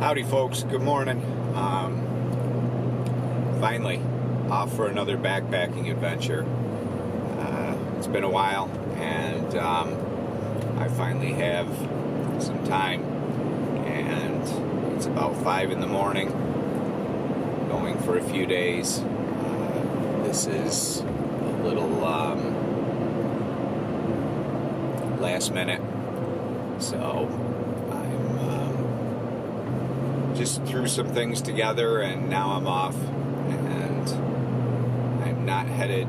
Howdy folks, good morning. Finally off for another backpacking adventure. It's been a while and I finally have some time, and it's about 5 in the morning, going for a few days. This is a little last minute, so just threw some things together and now I'm off, and I'm not headed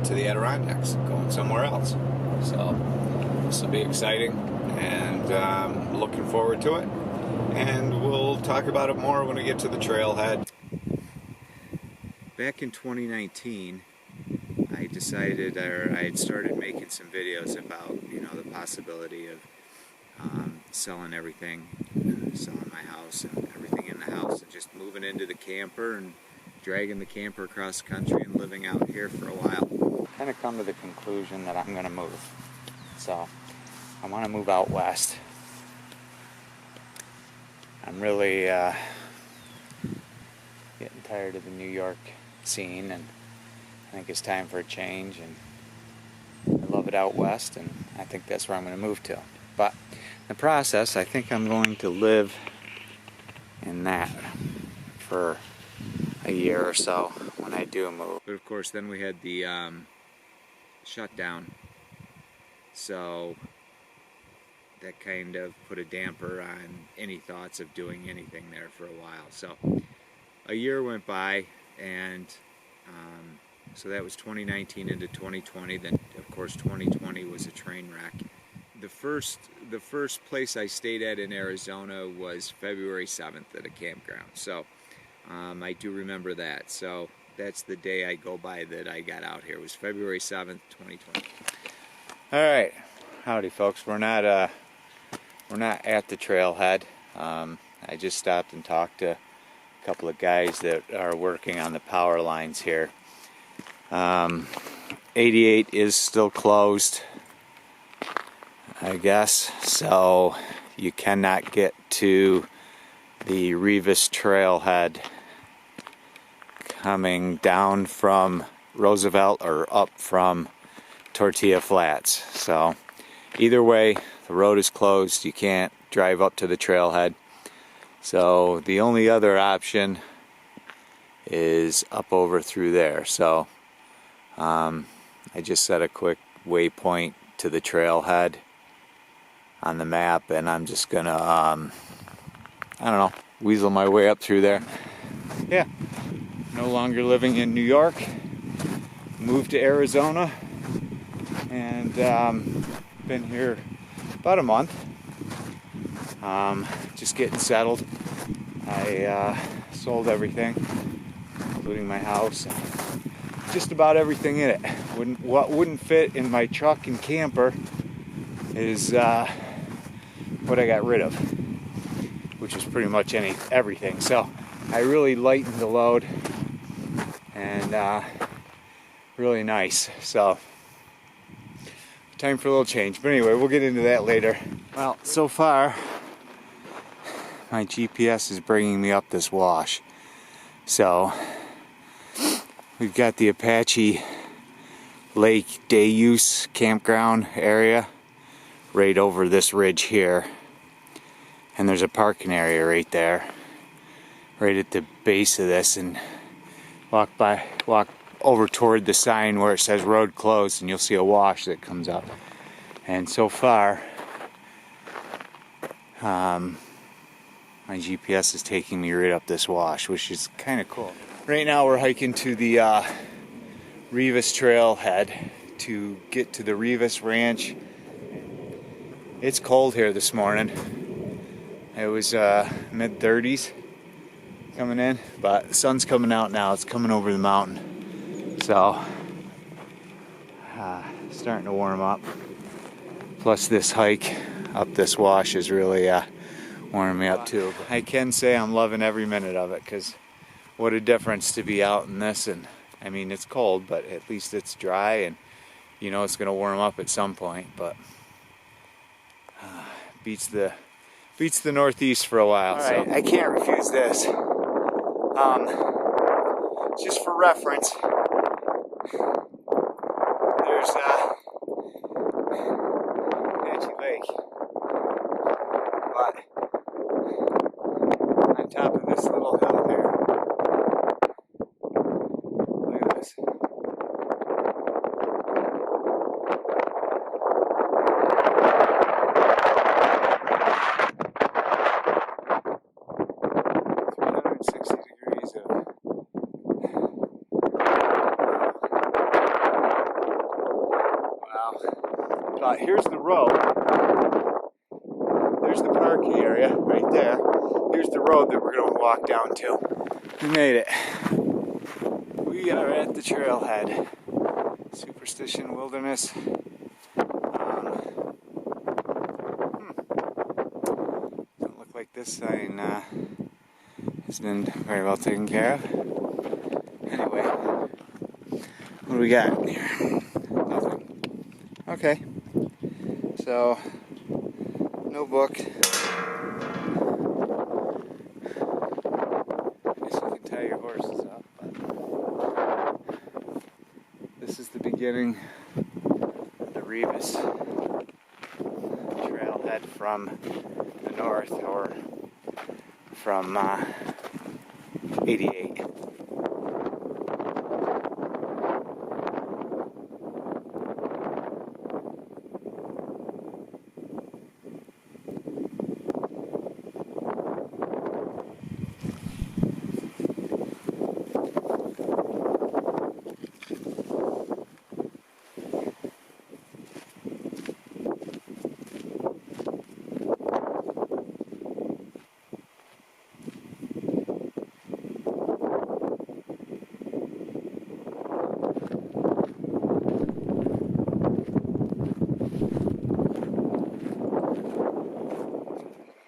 to the Adirondacks, going somewhere else. So this will be exciting, and looking forward to it, and we'll talk about it more when we get to the trailhead. Back in 2019 I decided, or I had started making some videos about, the possibility of selling everything, selling my house and everything in the house, and just moving into the camper and dragging the camper across the country and living out here for a while. Kind of come to the conclusion that I'm going to move. So I want to move out west. I'm really getting tired of the New York scene, and I think it's time for a change, and I love it out west, and I think that's where I'm going to move to. But in the process, I think I'm going to live in that for a year or so when I do move. But of course then we had the shutdown, so that kind of put a damper on any thoughts of doing anything there for a while. So a year went by, and so that was 2019 into 2020. Then of course 2020 was a train wreck. The first place I stayed at in Arizona was February 7th at a campground. So I do remember that. So that's the day I go by that I got out here. It was February 7th, 2020. All right, howdy folks. We're not at the trailhead. I just stopped and talked to a couple of guys that are working on the power lines here. 88 is still closed, I guess, so you cannot get to the Reavis trailhead coming down from Roosevelt or up from Tortilla Flats. So either way, the road is closed. You can't drive up to the trailhead. So the only other option is up over through there. So I just set a quick waypoint to the trailhead on the map, and I'm just gonna I don't know, weasel my way up through there. Yeah, no longer living in New York, moved to Arizona, and been here about a month, just getting settled. I sold everything, including my house, and just about everything in it. What wouldn't fit in my truck and camper is what I got rid of, which is pretty much everything. So I really lightened the load, and really nice. So time for a little change. But anyway, we'll get into that later. Well, so far my GPS is bringing me up this wash. So we've got the Apache Lake Day Use campground area right over this ridge here, and there's a parking area right there, right at the base of this, and walk over toward the sign where it says road closed, and you'll see a wash that comes up. And so far my GPS is taking me right up this wash, which is kind of cool. Right now we're hiking to the Reavis trailhead to get to the Reavis Ranch. It's cold here this morning. It was mid-30s coming in, but the sun's coming out now. It's coming over the mountain, so starting to warm up. Plus this hike up this wash is really warming me up too. I can say I'm loving every minute of it, because what a difference to be out in this. And I mean, it's cold, but at least it's dry, and it's going to warm up at some point. But beats the beats the northeast for a while. All right, so I can't refuse this. Just for reference, there's Apache Lake, but on top of this little hill here, look at this. Here's the road. There's the parking area right there. Here's the road that we're going to walk down to. We made it. We are at the Trailhead. Superstition Wilderness. Doesn't look like this sign has been very well taken care of. Anyway, what do we got here? Nothing. Okay. So, no book. I guess you can tie your horses up, but this is the beginning of the Reavis Trailhead from the north, or from 88.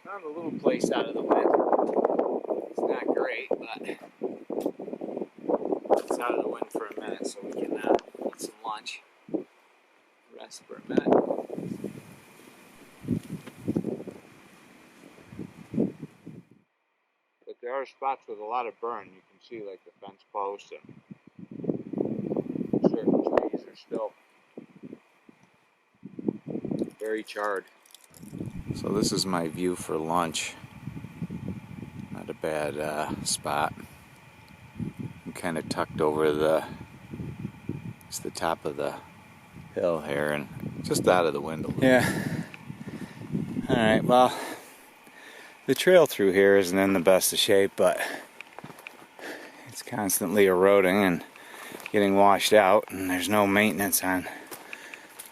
Found a little place out of the wind. It's not great, but it's out of the wind for a minute, so we can eat some lunch. Rest for a minute. But there are spots with a lot of burn. You can see like the fence posts and certain trees are still very charred. So this is my view for lunch. Not a bad spot. I'm kind of tucked over it's the top of the hill here and just out of the wind a little. Yeah. Alright, well, the trail through here isn't in the best of shape, but it's constantly eroding and getting washed out, and there's no maintenance on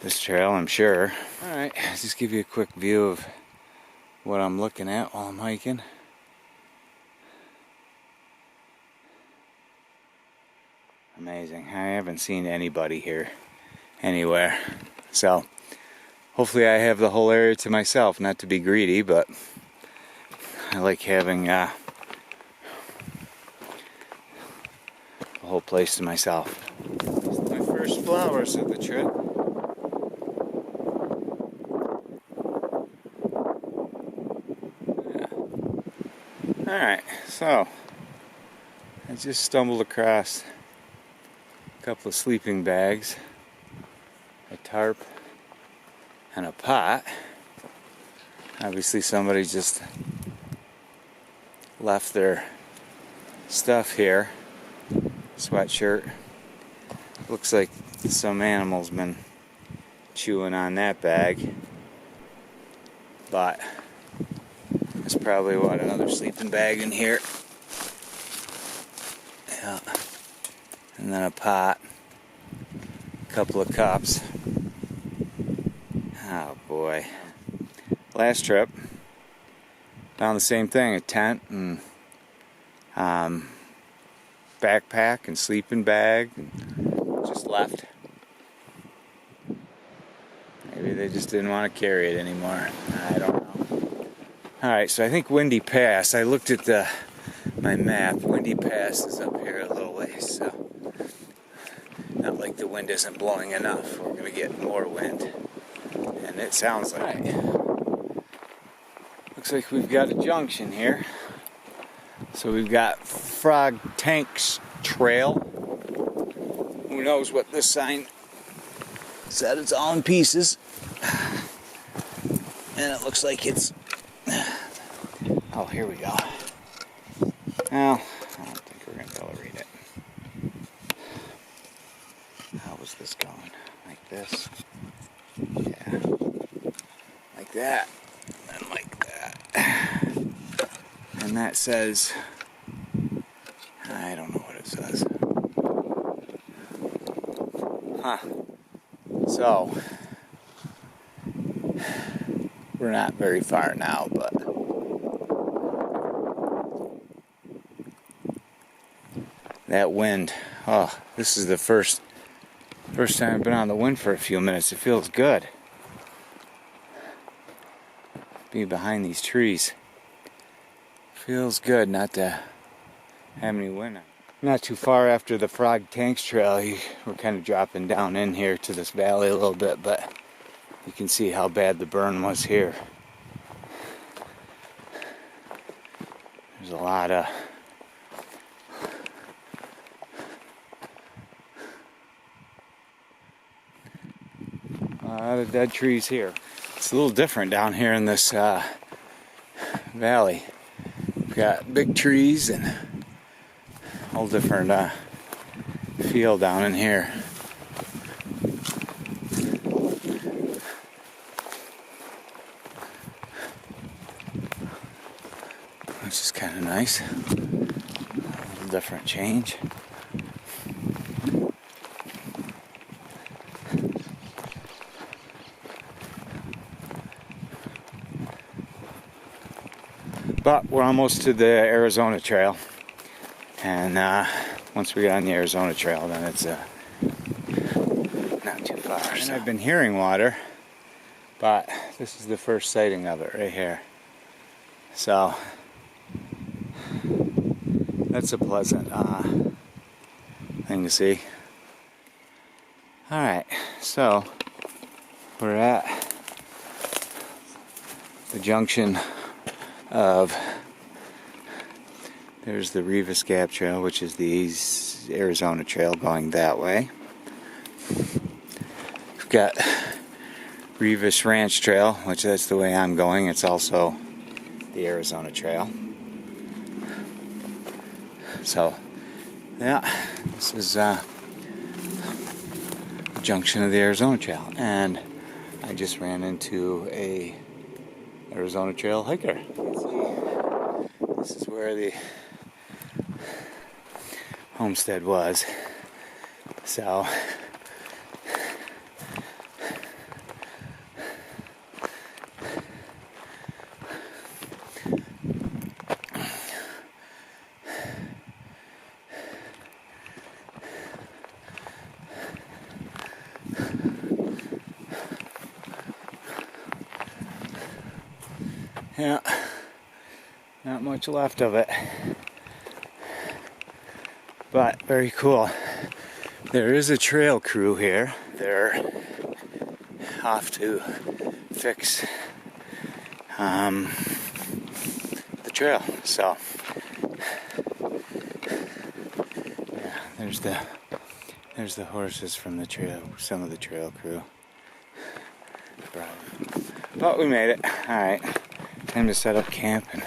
this trail, I'm sure. Alright, just give you a quick view of what I'm looking at while I'm hiking. Amazing. I haven't seen anybody here anywhere. So hopefully I have the whole area to myself, not to be greedy, but I like having the whole place to myself. My first flowers of the trip. Alright, so I just stumbled across a couple of sleeping bags, a tarp, and a pot. Obviously somebody just left their stuff here. Sweatshirt. Looks like some animal's been chewing on that bag. But there's probably another sleeping bag in here. Yeah. And then a pot. A couple of cups. Oh boy. Last trip, found the same thing, a tent and backpack and sleeping bag, and just left. Maybe they just didn't want to carry it anymore. I don't know. Alright, so I think Windy Pass, I looked at my map, Windy Pass is up here a little ways, so not like the wind isn't blowing enough. We're going to get more wind. And it sounds like... Looks Looks like we've got a junction here. So we've got Frog Tanks Trail. Who knows what this sign said? It's all in pieces. And it looks like it's... Oh, here we go. Well, I don't think we're going to be able to read it. How was this going? Like this? Yeah. Like that. And like that. And that says... I don't know what it says. Huh. So... We're not very far now, but... That wind. Oh, this is the first time I've been on the wind for a few minutes. It feels good. Being behind these trees. Feels good not to have any wind. Not too far after the Frog Tanks Trail, we're kind of dropping down in here to this valley a little bit, but you can see how bad the burn was here. There's a lot of dead trees here. It's a little different down here in this valley. We've got big trees and a whole different feel down in here. Which is kind of nice. A little different change. But we're almost to the Arizona Trail, and once we get on the Arizona Trail, then it's not too far. And I've been hearing water, but this is the first sighting of it right here. So that's a pleasant thing to see. All right, so we're at the junction of, there's the Reavis Gap Trail, which is the Arizona Trail going that way. We've got Reavis Ranch Trail, which that's the way I'm going. It's also the Arizona Trail. So, yeah, this is the junction of the Arizona Trail, and I just ran into a Arizona Trail hiker. This is where the homestead was. So yeah, not much left of it, but very cool. There is a trail crew here. They're off to fix the trail. So yeah, there's the horses from the trail, some of the trail crew. But we made it. All right. Time to set up camp and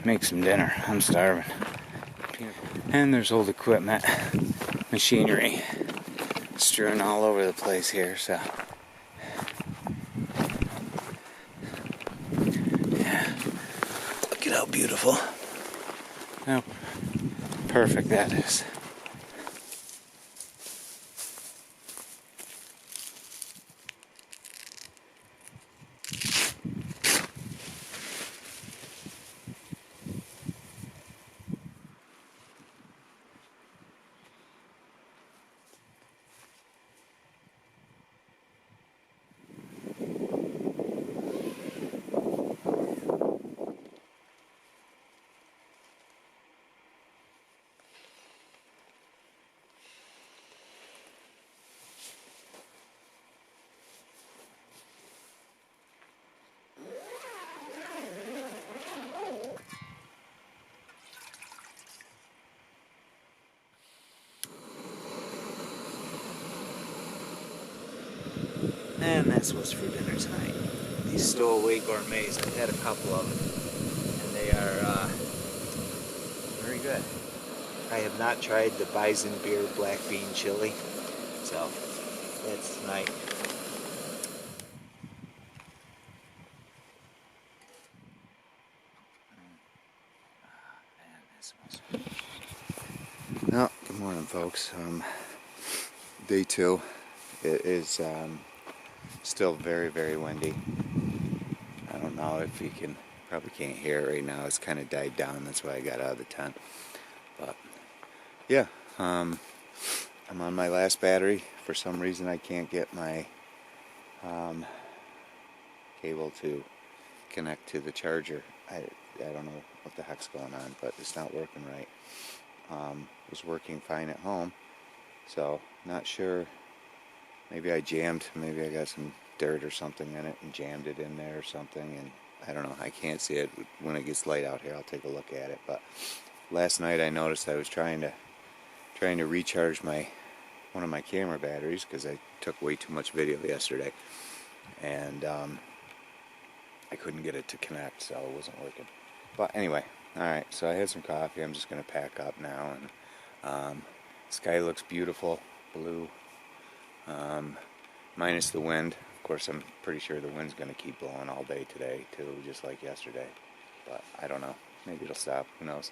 make some dinner. I'm starving. And there's old equipment, machinery strewn all over the place here, so yeah. Look at how beautiful. How perfect that is. And that's what's for dinner tonight. These stowaway gourmets, I've had a couple of them, and they are very good. I have not tried the bison beer black bean chili, so that's tonight. Well, good morning, folks. Day 2. It is still very, very windy. I don't know if you can, probably can't hear it right now. It's kind of died down. That's why I got out of the tent. But yeah, I'm on my last battery. For some reason, I can't get my cable to connect to the charger. I don't know what the heck's going on, but it's not working right. It was working fine at home, so not sure. Maybe I jammed, maybe I got some dirt or something in it and jammed it in there or something, and I don't know, I can't see it. When it gets light out here, I'll take a look at it. But last night I noticed I was trying to recharge one of my camera batteries, because I took way too much video yesterday, and I couldn't get it to connect, so it wasn't working. But anyway, alright, so I had some coffee. I'm just going to pack up now, and sky looks beautiful, blue, minus the wind. Of course, I'm pretty sure the wind's going to keep blowing all day today too, just like yesterday, but I don't know, maybe it'll stop, who knows.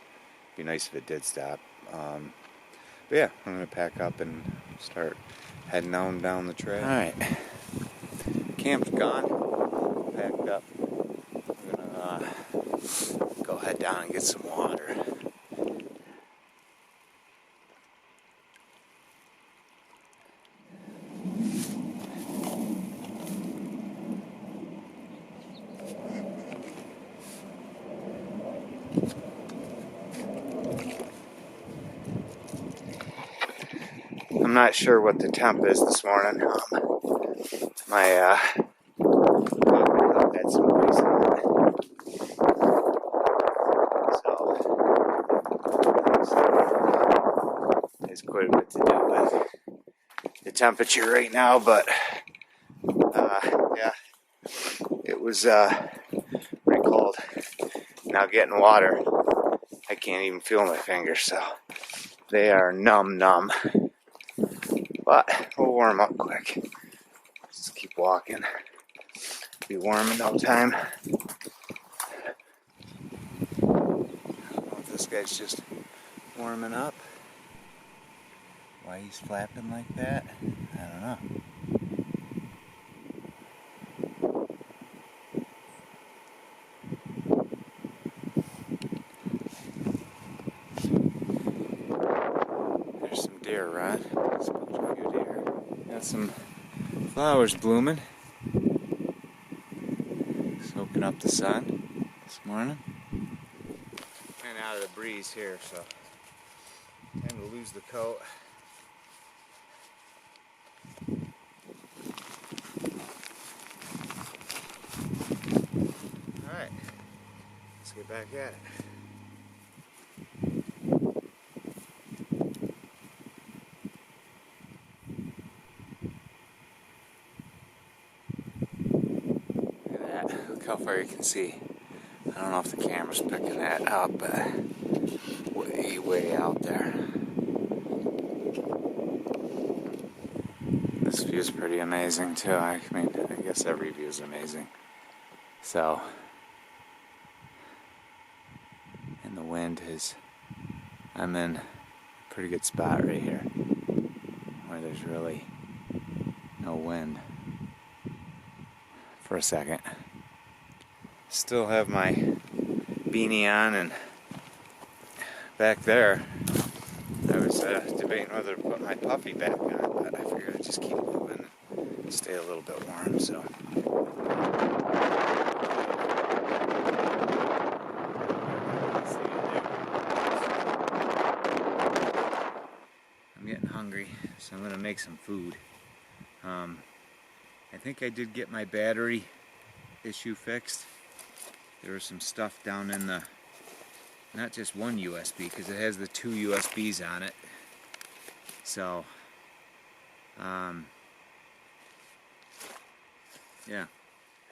Be nice if it did stop. But yeah, I'm going to pack up and start heading on down the trail. Alright, camp's gone, packed up. I'm going to go head down and get some water. I'm not sure what the temp is this morning. My coffee cup had some ice in it, so there's quite a bit to do with the temperature right now. But yeah, it was pretty cold. Now getting water, I can't even feel my fingers, so they are numb. But we'll warm up quick. Just keep walking. Be warm in no time. I don't know if this guy's just warming up. Why he's flapping like that, I don't know. There's some deer around. There's a few deer. Got some flowers blooming. Soaking up the sun this morning. And out of the breeze here, so time to lose the coat. Alright, let's get back at it. Look how far you can see. I don't know if the camera's picking that up, but way out there. This view's pretty amazing too. I mean, I guess every view is amazing. So, and the wind is, I'm in a pretty good spot right here, where there's really no wind. For a second. Still have my beanie on, and back there I was debating whether to put my puffy back on, but I figured I'd just keep moving and stay a little bit warm, so. I'm getting hungry, so I'm going to make some food. I think I did get my battery issue fixed. There was some stuff down in the, not just one USB, because it has the 2 USBs on it. So, yeah,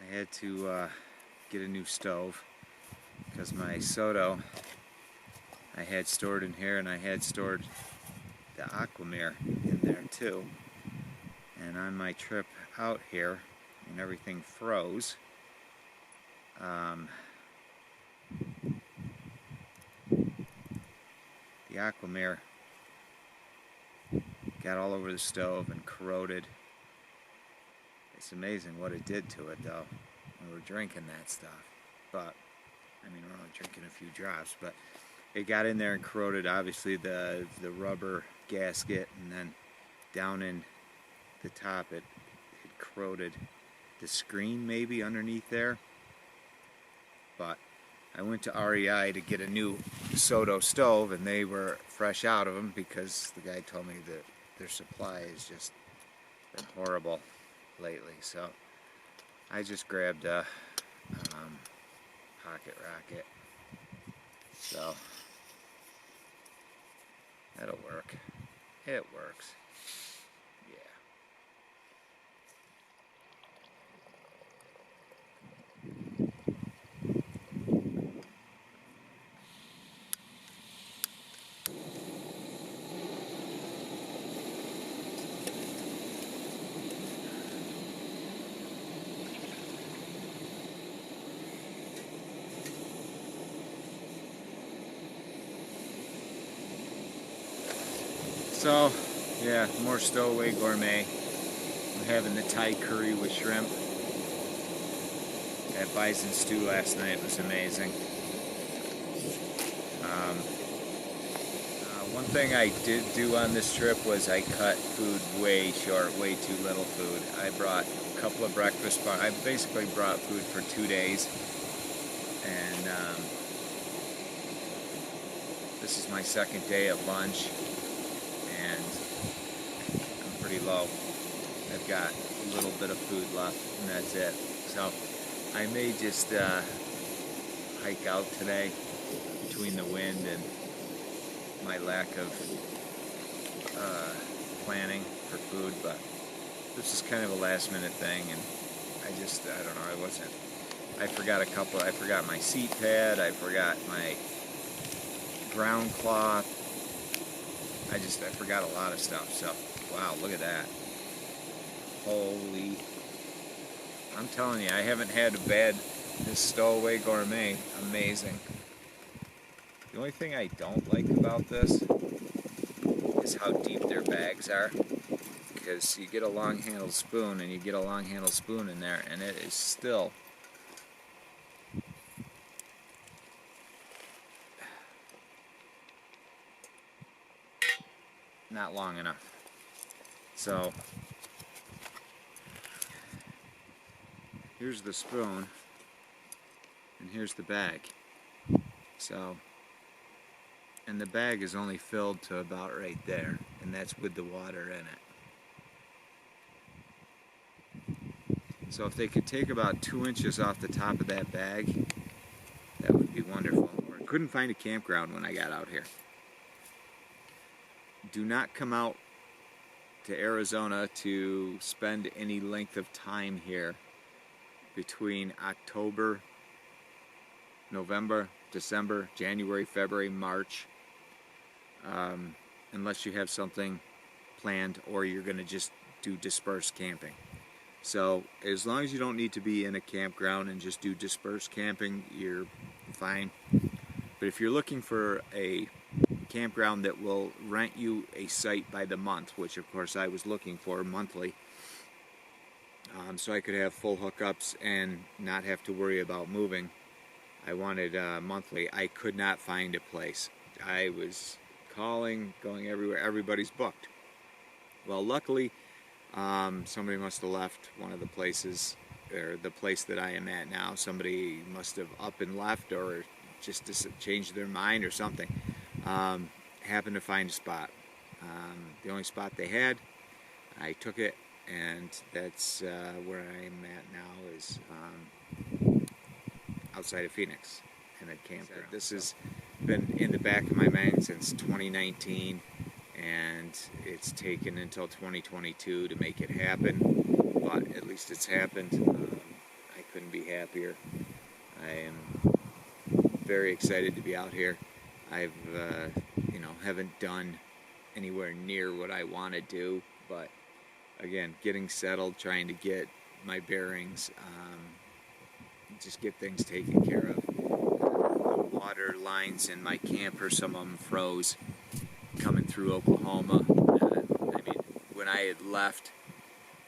I had to get a new stove because my Soto I had stored in here, and I had stored the Aquamir in there too. And on my trip out here, when everything froze, the Aquamir got all over the stove and corroded. It's amazing what it did to it, though. We were drinking that stuff, but I mean, we're only drinking a few drops, but it got in there and corroded, obviously, the rubber gasket, and then down in the top it corroded the screen maybe underneath there. But I went to REI to get a new Soto stove, and they were fresh out of them because the guy told me that their supply has just been horrible lately. So I just grabbed a pocket rocket. So that'll work. It works. Yeah. So, yeah, more stowaway gourmet. I'm having the Thai curry with shrimp. That bison stew last night was amazing. One thing I did do on this trip was I cut food way short, way too little food. I brought a couple of breakfast bars. I basically brought food for 2 days. And this is my second day at lunch. And I'm pretty low. I've got a little bit of food left, and that's it. So I may just hike out today between the wind and my lack of planning for food, but this is kind of a last minute thing, and I don't know, I forgot my seat pad, I forgot my ground cloth, I forgot a lot of stuff. So wow, look at that. Holy, I'm telling you, I haven't had this stowaway gourmet. Amazing. The only thing I don't like about this is how deep their bags are, because you get a long handled spoon and you get a long handled spoon in there, and it is still not long enough. So here's the spoon and here's the bag. So, and the bag is only filled to about right there, and that's with the water in it. So if they could take about 2 inches off the top of that bag, that would be wonderful. I couldn't find a campground when I got out here. Do not come out to Arizona to spend any length of time here between October, November, December, January, February, March, unless you have something planned or you're going to just do dispersed camping. So as long as you don't need to be in a campground and just do dispersed camping, you're fine. But if you're looking for a campground that will rent you a site by the month, which of course I was looking for monthly, so I could have full hookups and not have to worry about moving, I wanted monthly. I could not find a place. I was calling, going everywhere. Everybody's booked. Well, luckily, somebody must have left one of the places, or the place that I am at now. Somebody must have up and left, or just changed their mind or something. Happened to find a spot. The only spot they had, I took it, and that's where I'm at now, is outside of Phoenix in a campground. This has been in the back of my mind since 2019, and it's taken until 2022 to make it happen. but at least it's happened. I couldn't be happier. I am very excited to be out here. I've, haven't done anywhere near what I want to do, but again, getting settled, trying to get my bearings, just get things taken care of. The water lines in my camper, some of them froze coming through Oklahoma. When I had left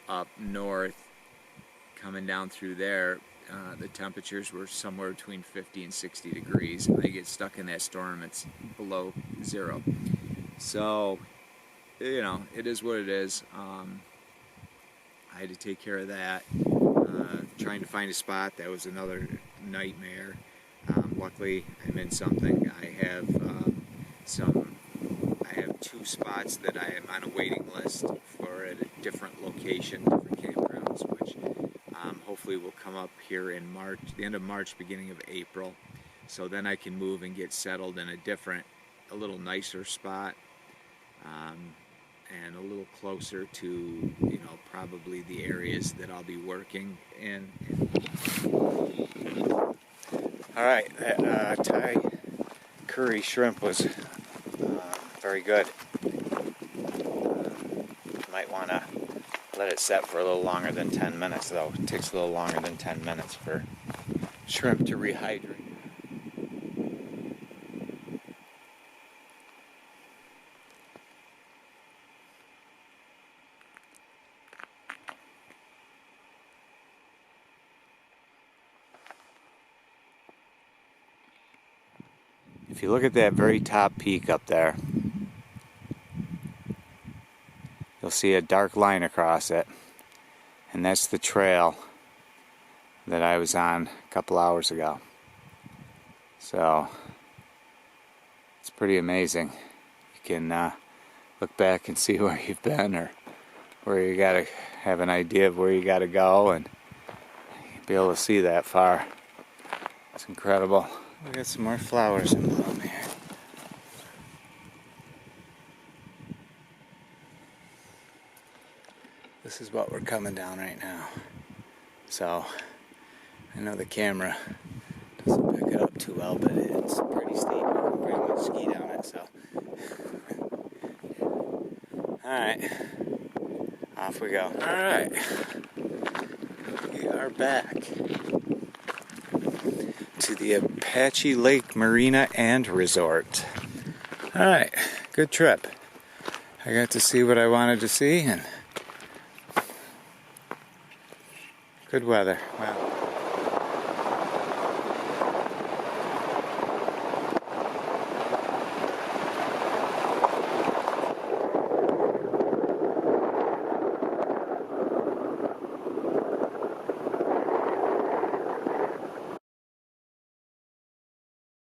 up north, coming down through there, the temperatures were somewhere between 50 and 60 degrees. When I get stuck in that storm, it's below zero. So, it is what it is. I had to take care of that. Trying to find a spot, that was another nightmare. Luckily, I'm in something. I have two spots that I am on a waiting list for at a different location, different campgrounds, which hopefully will come up here in March, the end of March, beginning of April. So then I can move and get settled in a little nicer spot, and a little closer to, probably the areas that I'll be working in. All right, that Thai curry shrimp was very good. Might want to let it set for a little longer than 10 minutes, though. It takes a little longer than 10 minutes for shrimp to rehydrate. If you look at that very top peak up there, you'll see a dark line across it, and that's the trail that I was on a couple hours ago. So it's pretty amazing. You can look back and see where you've been, or where you gotta have an idea of where you gotta go, and be able to see that far. It's incredible. We got some more flowers in bloom here. This is what we're coming down right now. So, I know the camera doesn't pick it up too well, but it's pretty steep. You can pretty much ski down it, so. Alright. Off we go. Alright. We are back to the Apache Lake Marina and Resort. Alright, good trip. I got to see what I wanted to see, and good weather. Wow.